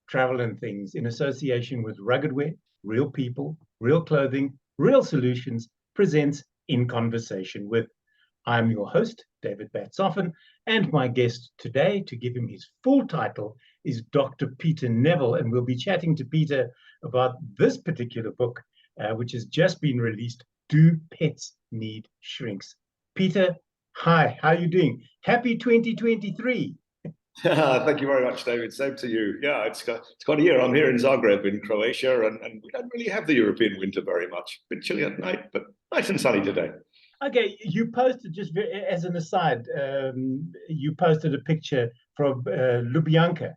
Travel and Things in association with Ruggedware, Real People, Real Clothing, Real Solutions presents In Conversation With. I'm your host, David Batsoffen, and my guest today, to give him his full title, is Dr. Peter Neville, and we'll be chatting to Peter about this particular book, which has just been released, Do Pets Need Shrinks? Peter, hi, how are you doing? Happy 2023. Thank you very much, David. Same to you. Yeah, it's quite a year. I'm here in Zagreb in Croatia, and we don't really have the European winter very much. A bit chilly at night, but nice and sunny today. Okay, you posted, just as an aside, you posted a picture from Lubyanka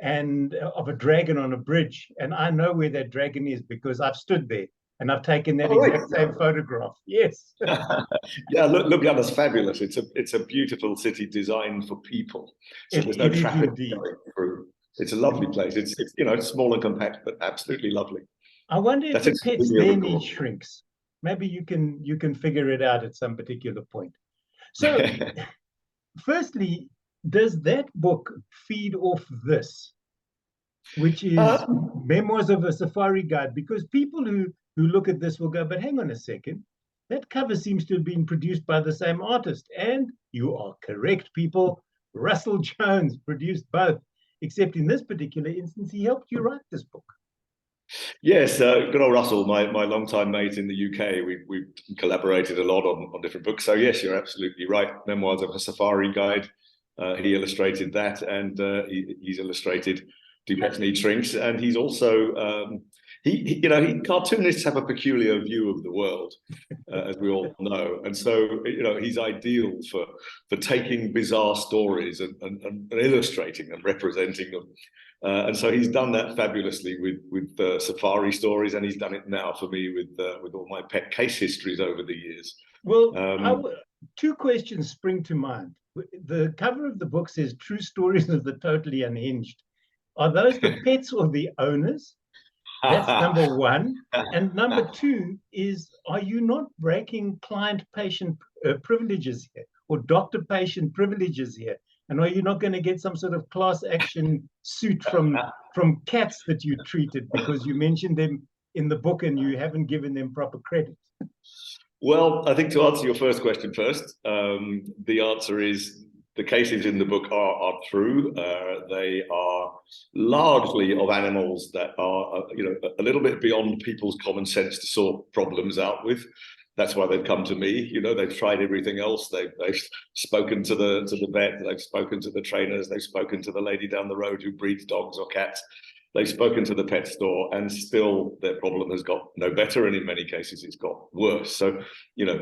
and of a dragon on a bridge. And I know where that dragon is because I've stood there and I've taken that exact same photograph. Yes. Yeah, Ljubljana's fabulous. It's a beautiful city designed for people. So there's no traffic going through. It's a lovely place. It's it's small and compact, but absolutely lovely. I wonder if the pets there need shrinks. Maybe you can figure it out at some particular point. So, firstly, does that book feed off this, which is Memoirs of a Safari Guide? Because people who look at this will go, but hang on a second, that cover seems to have been produced by the same artist. And you are correct, people. Russel Jones produced both, except in this particular instance, he helped you write this book. Yes, good old Russell, my longtime mate in the UK. We've collaborated a lot on different books. So yes, you're absolutely right. Memoirs of a Safari Guide. He illustrated that, and he's illustrated Do Pets Need Shrinks, and he's also cartoonists have a peculiar view of the world, as we all know, and so he's ideal for taking bizarre stories and illustrating and representing them. And so he's done that fabulously with safari stories, and he's done it now for me with all my pet case histories over the years. Well, two questions spring to mind. The cover of the book says "True Stories of the Totally Unhinged." Are those the pets or the owners? That's number one. And number two is, are you not breaking client-patient privileges here, or doctor-patient privileges here? And are you not going to get some sort of class action suit from cats that you treated because you mentioned them in the book and you haven't given them proper credit? Well, I think to answer your first question first, the answer is the cases in the book are true. They are largely of animals that are a little bit beyond people's common sense to sort problems out with. That's why they've come to me. They've tried everything else. They've spoken to the vet. They've spoken to the trainers. They've spoken to the lady down the road who breeds dogs or cats. They've spoken to the pet store, and still their problem has got no better. And in many cases, it's got worse. So,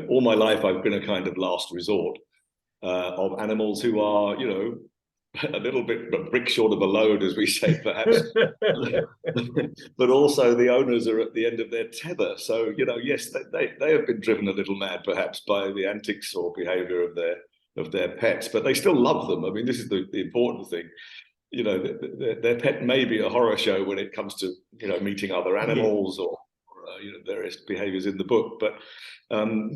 all my life, I've been a kind of last resort of animals who are, a little bit a brick short of a load, as we say, perhaps. But also the owners are at the end of their tether. So, yes, they have been driven a little mad, perhaps, by the antics or behavior of their pets, but they still love them. I mean, this is the important thing. Their pet may be a horror show when it comes to, meeting other animals or various behaviors in the book, but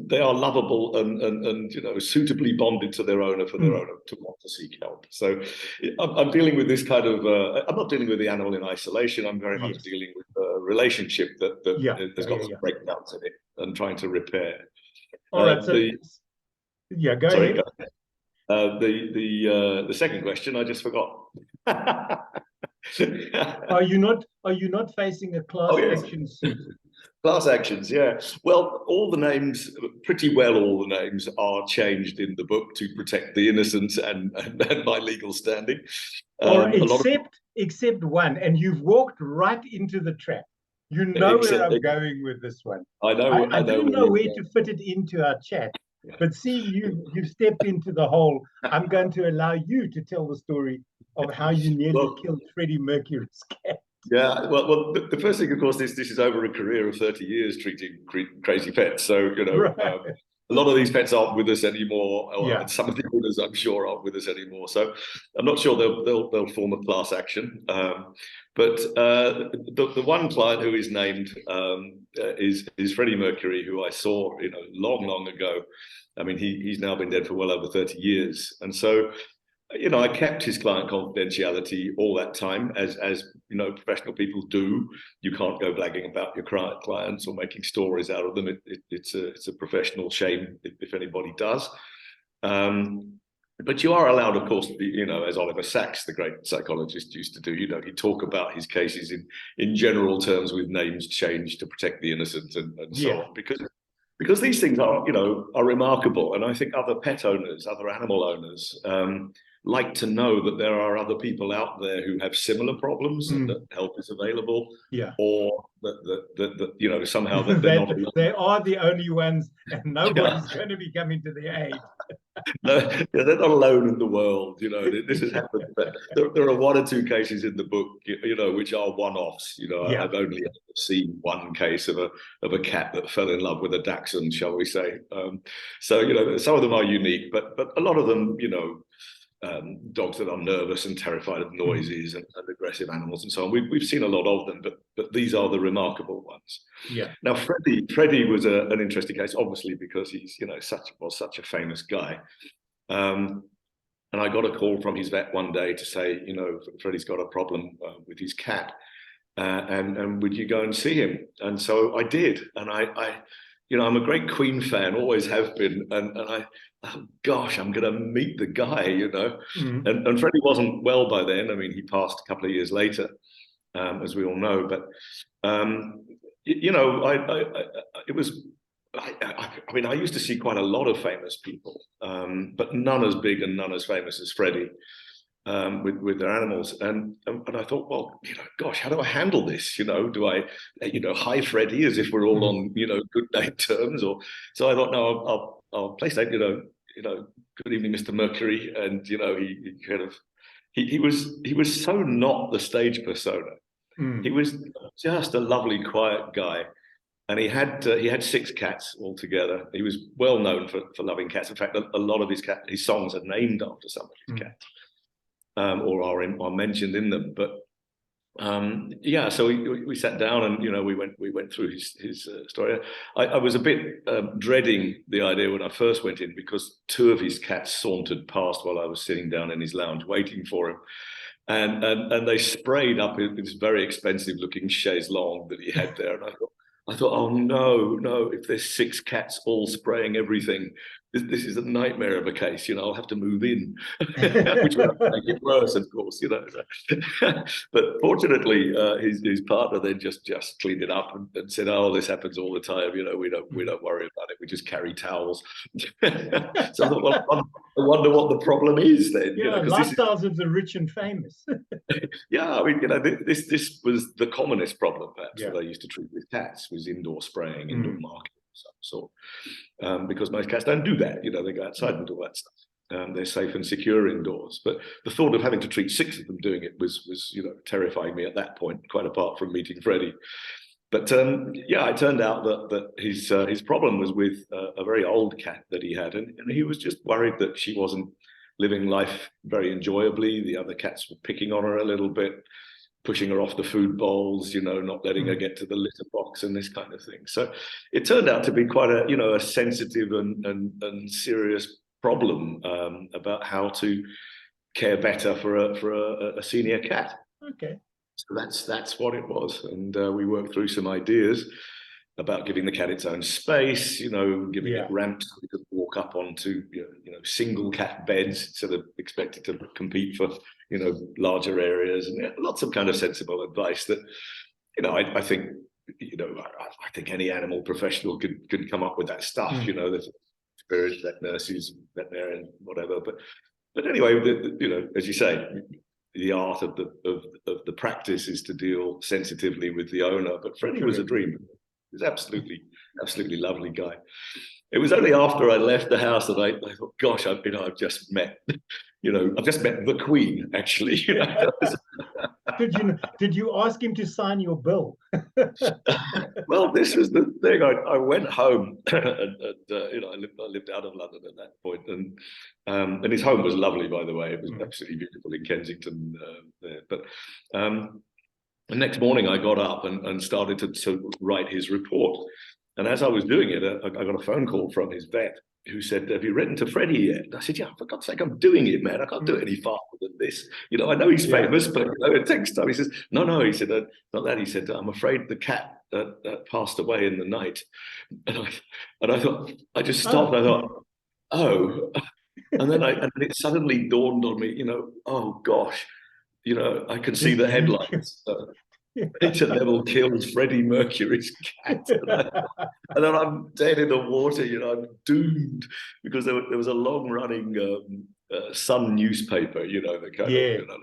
they are lovable and suitably bonded to their owner for their owner to want to seek help. So I'm dealing with this kind of I'm not dealing with the animal in isolation. I'm very much dealing with a relationship that has got some breakdowns in it and trying to repair. All right, go ahead. Go ahead. The second question I just forgot. Are you not facing a class action suit? Class actions, yeah. Well, pretty well all the names are changed in the book to protect the innocent and my legal standing. Except one, and you've walked right into the trap. You know where I'm going with this one. I know. I don't know where to fit it into our chat. But seeing you've stepped into the hole, I'm going to allow you to tell the story of how you nearly killed Freddie Mercury's cat. Yeah, well, the first thing, of course, this is over a career of 30 years treating crazy pets. So, a lot of these pets aren't with us anymore, and some of the owners, I'm sure, aren't with us anymore. So I'm not sure they'll form a class action. But the one client who is named is Freddie Mercury, who I saw, long ago. I mean, he's now been dead for well over 30 years. And so I kept his client confidentiality all that time, as professional people do. You can't go blagging about your clients or making stories out of them. It's a professional shame if anybody does. But you are allowed, of course, as Oliver Sacks, the great psychologist, used to do. He'd talk about his cases in general terms with names changed to protect the innocent and so on, because these things are remarkable, and I think other pet owners, other animal owners, like to know that there are other people out there who have similar problems and that help is available. Or that somehow that they're not alone. They are the only ones, and nobody's going to be coming to their aid. No, they're not alone in the world. This has happened. There are one or two cases in the book, which are one-offs. I've only seen one case of a cat that fell in love with a dachshund, shall we say? So some of them are unique, but a lot of them, dogs that are nervous and terrified of noises and aggressive animals and so on. We've seen a lot of them, but these are the remarkable ones. Now, Freddie was an interesting case, obviously, because he's such a famous guy. And I got a call from his vet one day to say, Freddie's got a problem with his cat, and would you go and see him? And so I did, and I'm a great Queen fan, always have been, and oh gosh, I'm going to meet the guy, And Freddie wasn't well by then. I mean, he passed a couple of years later, as we all know. But it was. I used to see quite a lot of famous people, but none as big and none as famous as Freddie. With their animals, and I thought, well, gosh, how do I handle this? Do I, hi Freddie, as if we're all on, good name terms, or so I thought, no, I'll place that, good evening, Mr. Mercury, and he was so not the stage persona. He was just a lovely, quiet guy, and he had 6 cats altogether. He was well known for loving cats. In fact, a lot of his songs are named after somebody's cat. Or are mentioned in them, but so we sat down and we went through his story. I was a bit dreading the idea when I first went in, because 2 of his cats sauntered past while I was sitting down in his lounge waiting for him, and they sprayed up in this very expensive looking chaise longue that he had there, and I thought, oh no, if there's 6 cats all spraying everything, this is a nightmare of a case. I'll have to move in, which would make it worse, of course. But fortunately, his partner then just cleaned it up and said, "Oh, this happens all the time. We don't worry about it. We just carry towels." So I thought, well, I wonder what the problem is then. Lifestyles of the rich and famous. Yeah, I mean, this was the commonest problem, perhaps, that I used to treat with cats, was indoor spraying, indoor marking of some sort, because most cats don't do that. They go outside and do all that stuff. They're safe and secure indoors. But the thought of having to treat 6 of them doing it was terrifying me at that point, quite apart from meeting Freddie. But it turned out that his problem was with a very old cat that he had, and he was just worried that she wasn't living life very enjoyably. The other cats were picking on her a little bit, pushing her off the food bowls, not letting her get to the litter box and this kind of thing. So it turned out to be quite a sensitive and serious problem about how to care better for a senior cat. Okay. So that's what it was, and we worked through some ideas about giving the cat its own space, giving it ramps so it could walk up onto single cat beds instead of expected to compete for larger areas, and lots of kind of sensible advice that I think I think any animal professional could come up with that stuff. There's spirits, vet nurses, veterinarian, whatever. But anyway, as you say, the art of the practice is to deal sensitively with the owner. But Freddie was a dream. He was absolutely lovely guy. It was only after I left the house that I thought, gosh, I've just met, I've just met the Queen, actually. Did you ask him to sign your bill? Well, this was the thing. I went home, and I lived out of London at that point, and his home was lovely, by the way. It was absolutely beautiful in Kensington there. But the next morning, I got up and started to write his report. And as I was doing it, I got a phone call from his vet, who said, "Have you written to Freddie yet?" And I said, "Yeah, for God's sake, I'm doing it, man. I can't do it any faster than this. You know, I know he's famous, but it takes time." He says, "No." He said, "Not that." He said, "I'm afraid the cat that passed away in the night." And I thought, I just stopped. I thought, oh, and then it suddenly dawned on me, oh gosh, I can see the headlines. Peter Neville kills Freddie Mercury's cat. And then I'm dead in the water, I'm doomed, because there was a long-running Sun newspaper, the kind of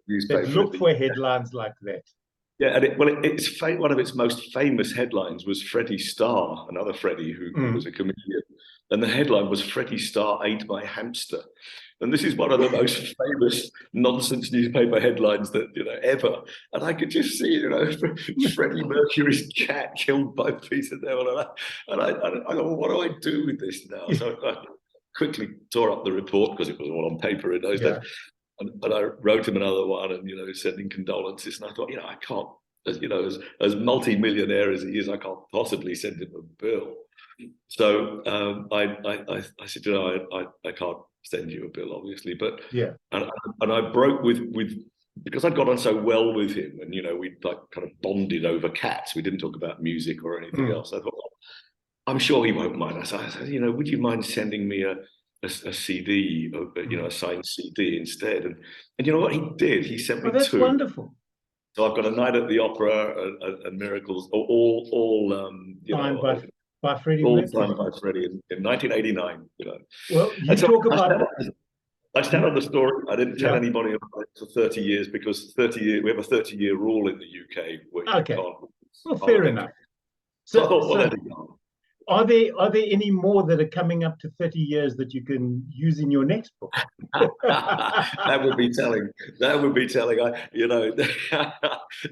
newspaper. That look for headlines like that. Yeah, and one of its most famous headlines was Freddie Starr, another Freddie who was a comedian, and the headline was "Freddie Starr ate my hamster." And this is one of the most famous nonsense newspaper headlines that ever. And I could just see, Freddie Mercury's cat killed by Peter Neville. And I thought, well, what do I do with this now? So I quickly tore up the report, because it was all on paper in those days. And I wrote him another one, and sending condolences. And I thought, I can't, as multi-millionaire as he is, I can't possibly send him a bill. So I said, I can't send you a bill, obviously, but and I broke with because I'd got on so well with him, and we'd like kind of bonded over cats. We didn't talk about music or anything else. I thought, well, I'm sure he won't mind. I said, would you mind sending me a CD, a signed CD instead? And you know what he did? He sent me that's 2. Wonderful. So I've got A Night at the Opera and Miracles, all by Freddie all Mercury. signed by Freddie in 1989. Well, you talk about. I stand on the story. I didn't tell anybody about it for 30 years, because 30 years we have a 30-year rule in the UK. Where you can't, well, fair enough. So I thought, well, there we go. Are there any more that are coming up to 30 years that you can use in your next book? That would be telling. That would be telling.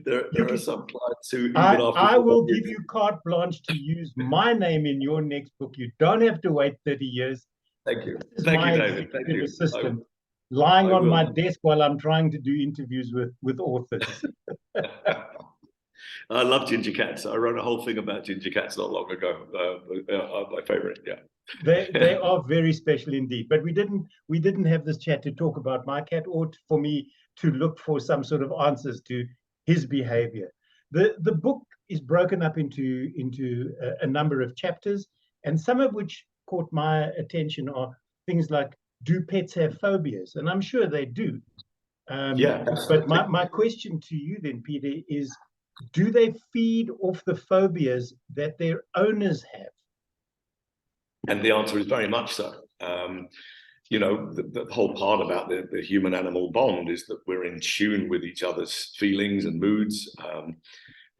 There are some clients who even after I will give you carte blanche to use my name in your next book. You don't have to wait 30 years. Thank you. This is Thank my you, David. Thank you. assistant lying on my desk while I'm trying to do interviews with authors. I love ginger cats. I wrote a whole thing about ginger cats not long ago. My favorite, They are very special indeed. But we didn't have this chat to talk about my cat, or for me to look for some sort of answers to his behavior. The book is broken up into a number of chapters, and some of which caught my attention are things like, do pets have phobias? And I'm sure they do. But my question to you then, Peter, is, do they feed off the phobias that their owners have? And the answer is very much so. The whole part about the human-animal bond is that we're in tune with each other's feelings and moods.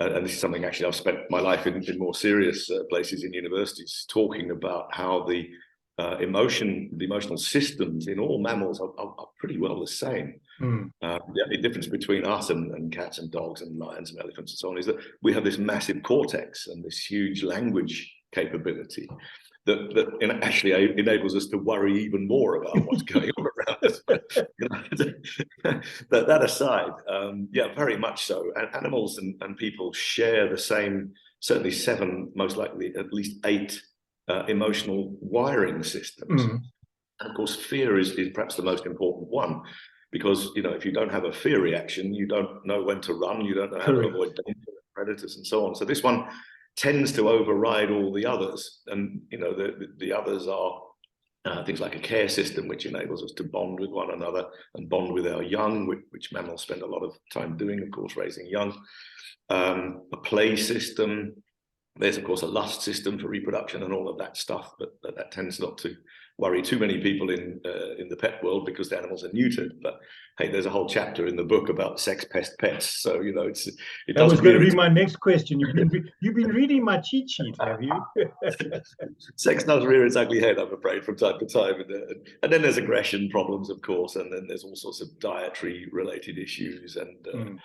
And this is something actually I've spent my life in more serious places in universities, talking about how the emotional systems in all mammals are pretty well the same. The difference between us and cats and dogs and lions and elephants and so on is that we have this massive cortex and this huge language capability that actually enables us to worry even more about what's going on around us. That aside, very much so. Animals and people share the same, certainly 7, most likely at least 8 emotional wiring systems. And of course, fear is perhaps the most important one, because if you don't have a fear reaction, you don't know when to run, you don't know how to avoid danger, predators, and so on. So this one tends to override all the others, and the others are things like a care system, which enables us to bond with one another and bond with our young, which mammals spend a lot of time doing, of course, raising young. A play system. There's, of course, a lust system for reproduction and all of that stuff, but that tends not to worry too many people in the pet world, because the animals are neutered. But hey, there's a whole chapter in the book about sex pest pets. So that was going to be my next question. You've been reading my cheat sheet, have you? Sex does rear its ugly head, I'm afraid, from time to time, and then there's aggression problems, of course, and then there's all sorts of dietary related issues and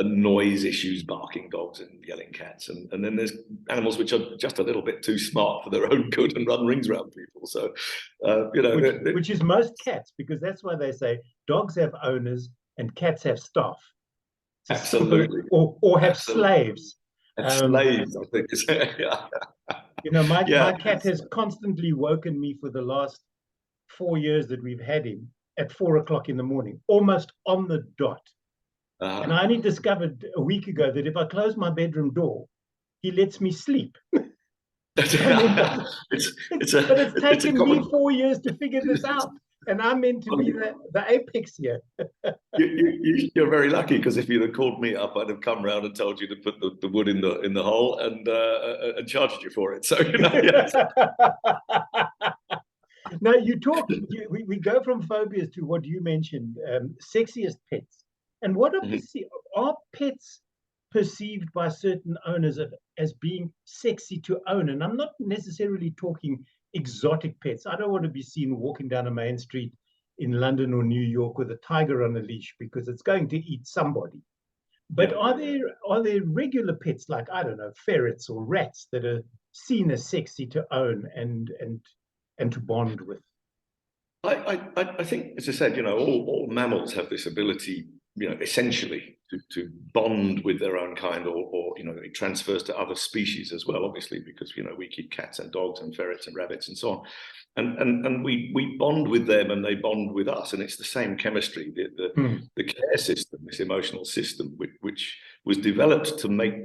noise issues, barking dogs and yelling cats, and then there's animals which are just a little bit too smart for their own good and run rings around people. So, which is most cats, because that's why they say dogs have owners and cats have staff. Absolutely, or have slaves. Slaves, I think. You know, Yeah. my cat has constantly woken me for the last 4 years that we've had him at 4 o'clock in the morning, almost on the dot. And I only discovered a week ago that if I close my bedroom door, he lets me sleep. I mean, but it's it's a taken me common. 4 years to figure this out, and I'm meant to be the apex here. You're very lucky, because if you'd have called me up, I'd have come round and told you to put the wood in the hole and charged you for it. So yes. Now you talk. We go from phobias to what you mentioned, sexiest pets. And what are pets perceived by certain owners as being sexy to own? And I'm not necessarily talking exotic pets. I don't want to be seen walking down a main street in London or New York with a tiger on a leash, because it's going to eat somebody. But are there regular pets like, I don't know, ferrets or rats that are seen as sexy to own and to bond with? I think, as I said, all mammals have this ability, essentially to bond with their own kind, or it transfers to other species as well, obviously, because we keep cats and dogs and ferrets and rabbits and so on, and we bond with them and they bond with us, and it's the same chemistry. The care system, this emotional system, which was developed to make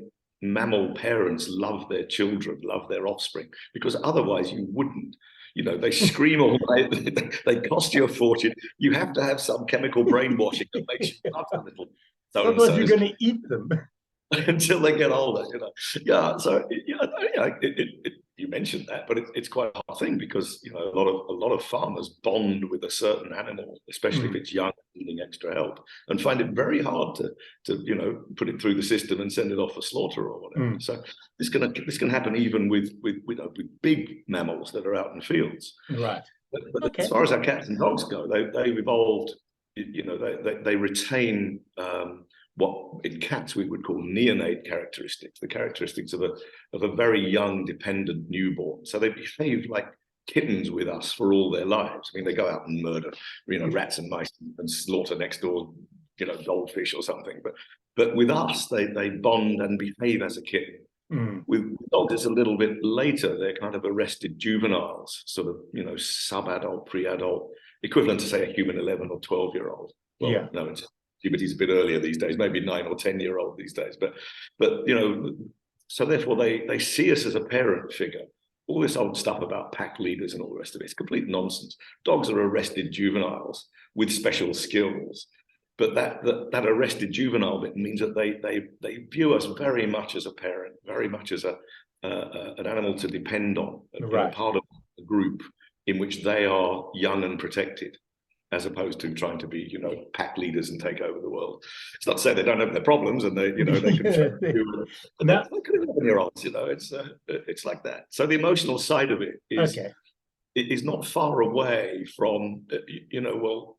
mammal parents love their children, love their offspring, because otherwise you wouldn't. They scream all night. They cost you a fortune. You have to have some chemical brainwashing that makes you love a little. Otherwise, you're going to eat them until they get older. Yeah. So you mentioned that, but it's quite a hard thing, because a lot of farmers bond with a certain animal, especially if it's young, needing extra help, and find it very hard to put it through the system and send it off for slaughter or whatever. So this can happen even with big mammals that are out in the fields. Right. But as far as our cats and dogs go, they've evolved. They retain what in cats we would call neonate characteristics, the characteristics of a very young dependent newborn. So they behave like kittens with us for all their lives. I mean, they go out and murder, rats and mice and slaughter next door, goldfish or something. But with us, they bond and behave as a kitten. With dogs, it's a little bit later. They're kind of arrested juveniles, sort of, sub-adult, pre-adult, equivalent to, say, a human 11 or 12-year-old. Well, no, puberty's a bit earlier these days, maybe 9 or 10-year-old these days. But so therefore they see us as a parent figure. All this old stuff about pack leaders and all the rest of it is complete nonsense. Dogs are arrested juveniles with special skills. But that arrested juvenile bit means that they view us very much as a parent, very much as an animal to depend on, part of a group in which they are young and protected, as opposed to trying to be, pack leaders and take over the world. It's not to say they don't have their problems and they can do it. They could have 11-year-olds, it's like that. So the emotional side of it is not far away from, well,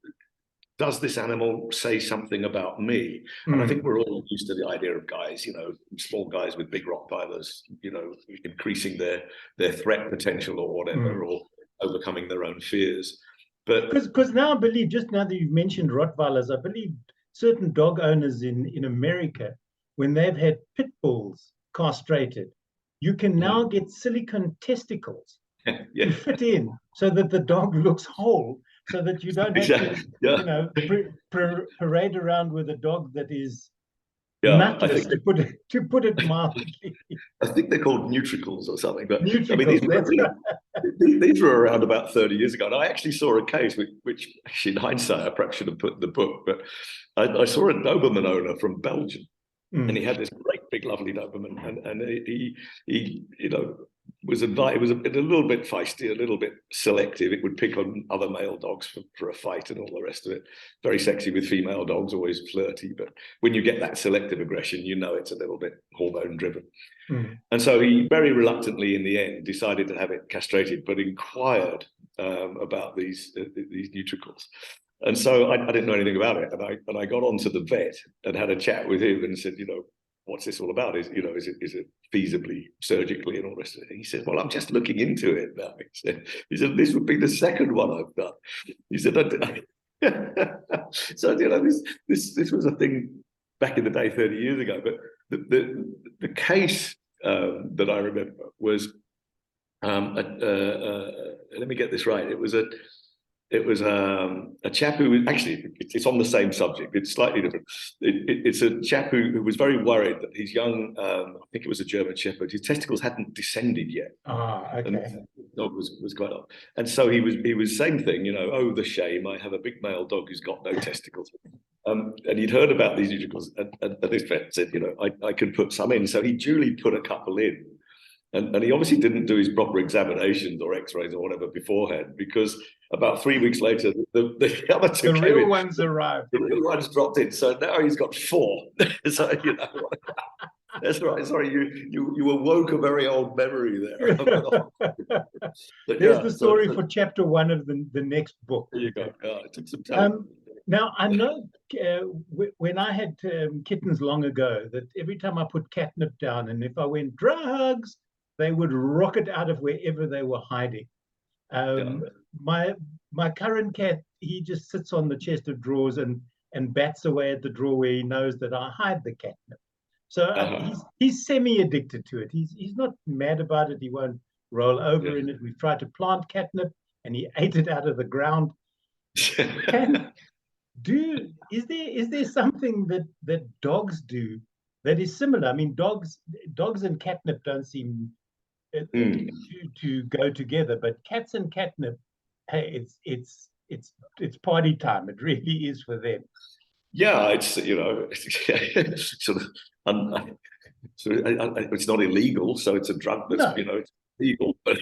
does this animal say something about me? And I think we're all used to the idea of guys, small guys with big Rottweilers, increasing their threat potential or whatever, or overcoming their own fears. But because now I believe, just now that you've mentioned Rottweilers, I believe certain dog owners in America, when they've had pit bulls castrated, you can now get silicone testicles to fit in so that the dog looks whole, so that you don't have to, parade around with a dog that is nutless, to put it mildly. I think they're called neutricals or something. But neutricals, these were around about 30 years ago. And I actually saw a case which in hindsight, I perhaps should have put in the book, but I saw a Doberman owner from Belgium. And he had this great, big, lovely Doberman, and he was advised. It was a little bit feisty, a little bit selective. It would pick on other male dogs for a fight and all the rest of it. Very sexy with female dogs, always flirty. But when you get that selective aggression, it's a little bit hormone driven. And so he very reluctantly, in the end, decided to have it castrated, but inquired about these neutricals. And so I didn't know anything about it, and I got on to the vet and had a chat with him and said, what's this all about? Is it feasibly surgically and all the rest of it? And he said, well, I'm just looking into it now. He said this would be the second one I've done. He said, so this was a thing back in the day 30 years ago. But the case that I remember was let me get this right. It was a chap who was actually, it's on the same subject. It's slightly different. It's a chap who was very worried that his young, I think it was a German Shepherd, his testicles hadn't descended yet. Ah, And okay. the dog was quite old. And so he was same thing, oh, the shame, I have a big male dog who's got no testicles. And he'd heard about these testicles, and this vet said, I could put some in. So he duly put a couple in. And he obviously didn't do his proper examinations or x-rays or whatever beforehand, because about 3 weeks later, the other two The came real in. ones arrived. The real ones dropped in. So now he's got 4. So, that's right. Sorry, you awoke a very old memory there. There's the story for chapter 1 of the next book. There you go. It took some time. Now, I know when I had kittens long ago, that every time I put catnip down, and if I went drugs, they would rocket out of wherever they were hiding. My current cat, he just sits on the chest of drawers and bats away at the drawer where he knows that I hide the catnip. So he's semi-addicted to it. He's not mad about it. He won't roll over in it. We've tried to plant catnip, and he ate it out of the ground. Is there something that dogs do that is similar? I mean, dogs and catnip don't seem to go together, but cats and catnip, hey, it's party time. It really is for them. Yeah, it's sort of it's not illegal, so it's a drug that's it's legal, but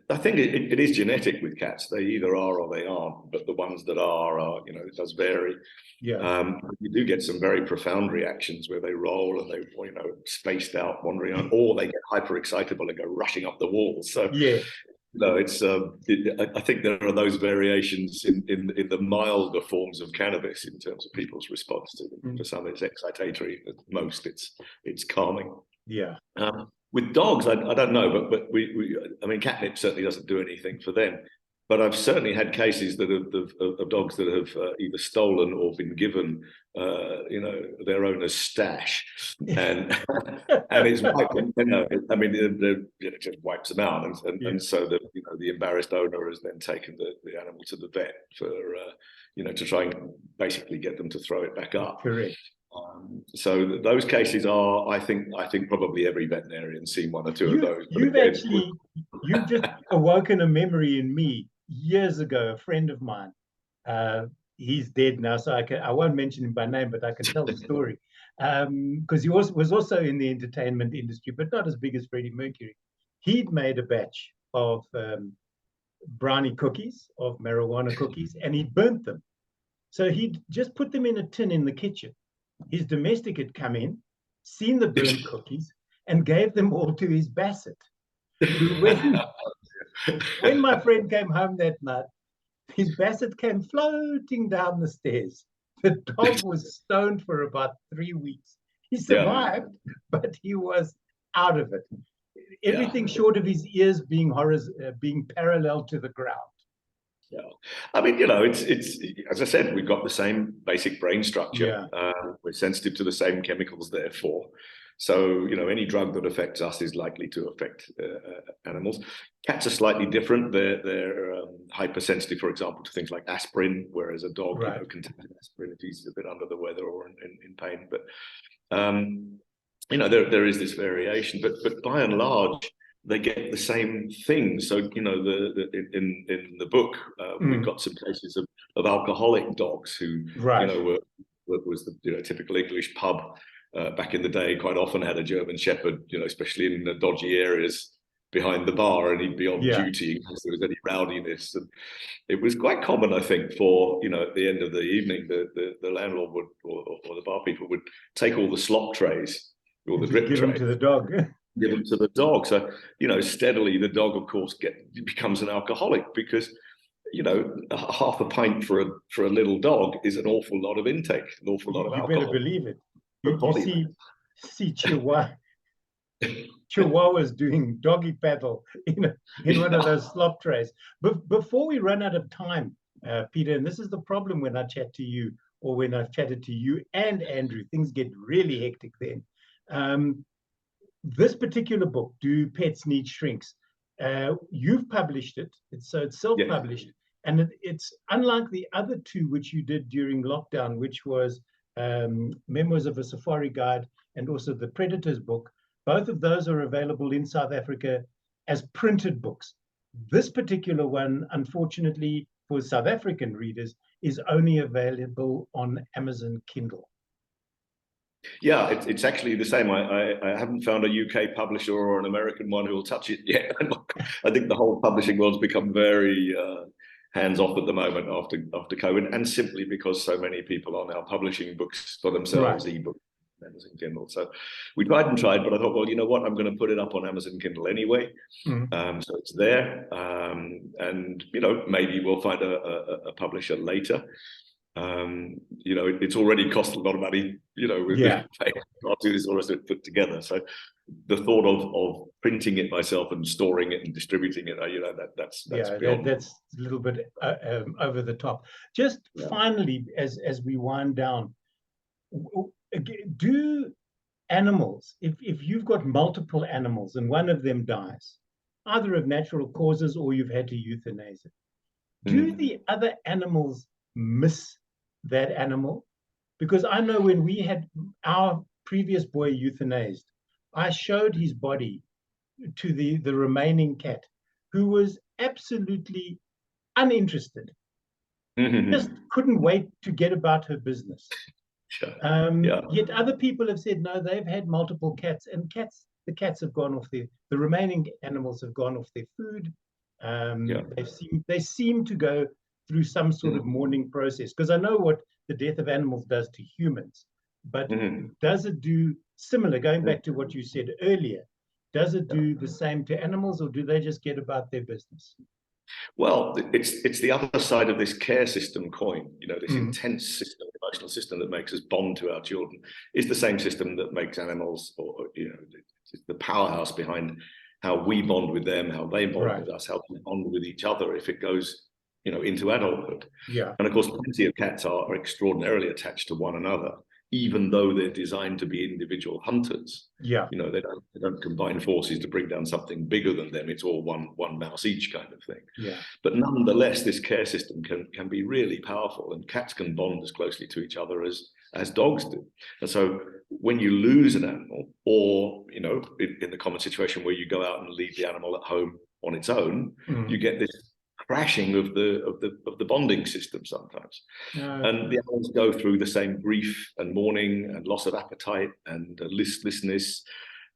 I think it is genetic with cats. They either are or they aren't, but the ones that are it does vary. Yeah. You do get some very profound reactions where they roll and they spaced out, wandering on, or they get hyper excitable and go rushing up the walls. So yeah. No, I think there are those variations in the milder forms of cannabis in terms of people's response to them. For some, it's excitatory. For most, it's calming. Yeah. With dogs, I don't know, but I mean, catnip certainly doesn't do anything for them. But I've certainly had cases of dogs that have either stolen or been given, their owner's stash, and it's wiped them. I mean, it just wipes them out, and so the embarrassed owner has then taken the animal to the vet for to try and basically get them to throw it back up. Correct. So those cases are, I think probably every veterinarian's seen one or two of those. You've just awoken a memory in me. Years ago, a friend of mine, he's dead now, so I won't mention him by name, but I can tell the story, because he was also in the entertainment industry, but not as big as Freddie Mercury. He'd made a batch of brownie cookies, of marijuana cookies, and he'd burnt them. So he'd just put them in a tin in the kitchen. His domestic had come in, seen the burnt cookies, and gave them all to his Basset, who when my friend came home that night, his Basset came floating down the stairs. The dog was stoned for about 3 weeks. He survived, but he was out of it. Everything short of his ears being parallel to the ground. Yeah, I mean, it's as I said, we've got the same basic brain structure. We're sensitive to the same chemicals, therefore. So, any drug that affects us is likely to affect animals. Cats are slightly different. They're hypersensitive, for example, to things like aspirin, whereas a dog can take aspirin if he's a bit under the weather or in pain. But there is this variation. But by and large, they get the same thing. So, in the book, we've got some cases of alcoholic dogs who, was the typical English pub. Back in the day, quite often had a German Shepherd, especially in the dodgy areas behind the bar, and he'd be on duty in case there was any rowdiness. And it was quite common, I think, for at the end of the evening, the landlord would or the bar people would take all the slop trays, all the drip trays, give them to the dog. Give them to the dog. So steadily the dog, of course, becomes an alcoholic because half a pint for a little dog is an awful lot of intake, an awful lot of alcohol. You better believe it. You see Chihuahuas doing doggy paddle in one of those slop trays. But before we run out of time, Peter, and this is the problem when I chat to you, or when I've chatted to you and Andrew, things get really hectic then. this particular book, Do Pets Need Shrinks? You've published it. It's self-published, and it's unlike the other two which you did during lockdown, which was Memoirs of a Safari Guide and also the Predators book. Both of those are available in South Africa as printed books. This particular one, unfortunately for South African readers, is only available on Amazon Kindle. Yeah, it's actually the same. I haven't found a UK publisher or an American one who will touch it yet. I think the whole publishing world's become very hands-off at the moment after COVID, and simply because so many people are now publishing books for themselves, right. Ebooks, Amazon Kindle. So we tried, but I thought, well, you know what? I'm going to put it up on Amazon Kindle anyway. Mm-hmm. So it's there, and you know, maybe we'll find a publisher later. You know, it's already cost a lot of money, you know, with this all rest of it put together. So the thought of printing it myself and storing it and distributing it, you know, that's beyond. That's a little bit over the top. Just finally, as we wind down, do animals, if you've got multiple animals and one of them dies, either of natural causes or you've had to euthanize it, do the other animals miss that animal? Because I know when we had our previous boy euthanized, I showed his body to the remaining cat, who was absolutely uninterested, just couldn't wait to get about her business. Yet other people have said no, they've had multiple cats, and the cats have gone off the remaining animals have gone off their food. They seem to go through some sort of mourning process, because I know what the death of animals does to humans, but does it do similar, going back to what you said earlier, does it do the same to animals, or do they just get about their business? Well, it's the other side of this care system coin, you know, this intense system, emotional system that makes us bond to our children is the same system that makes animals, or you know, it's the powerhouse behind how we bond with them, how they bond with us, how we bond with each other if it goes, you know, into adulthood. And of course, plenty of cats are extraordinarily attached to one another, even though they're designed to be individual hunters. You know, they don't combine forces to bring down something bigger than them. It's all one mouse each kind of thing. But nonetheless, this care system can be really powerful, and cats can bond as closely to each other as dogs do. And so when you lose an animal, or, you know, in the common situation where you go out and leave the animal at home on its own, you get this crashing of the bonding system sometimes. And the animals go through the same grief and mourning and loss of appetite and listlessness,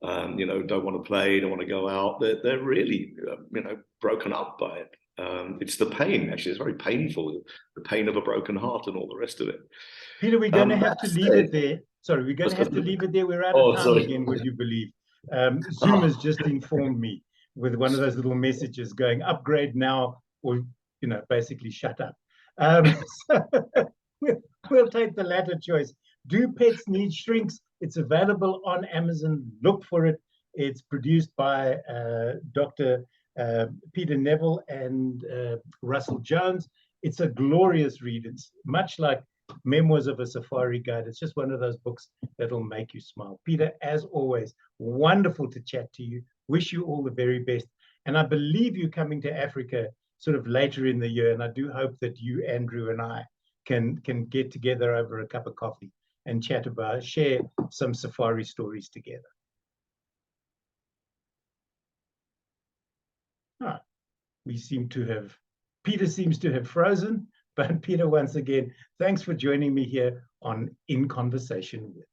you know, don't want to play, don't want to go out. They're really, you know, broken up by it. It's the pain, actually, it's very painful, the pain of a broken heart and all the rest of it. Peter, we're going to have to leave it there. Sorry, we're going to have to leave it there. We're out of time again, would you believe? Zoom has just informed me with one of those little messages going, upgrade now, or, you know, basically shut up. So we'll take the latter choice. Do Pets Need Shrinks? It's available on Amazon. Look for it. It's produced by Dr. Peter Neville and Russel Jones. It's a glorious read. It's much like Memoirs of a Safari Guide. It's just one of those books that'll make you smile. Peter, as always, wonderful to chat to you. Wish you all the very best. And I believe you're coming to Africa sort of later in the year, and I do hope that you, Andrew, and I can get together over a cup of coffee and share some safari stories together. Peter seems to have frozen, but Peter, once again, thanks for joining me here on In Conversation With.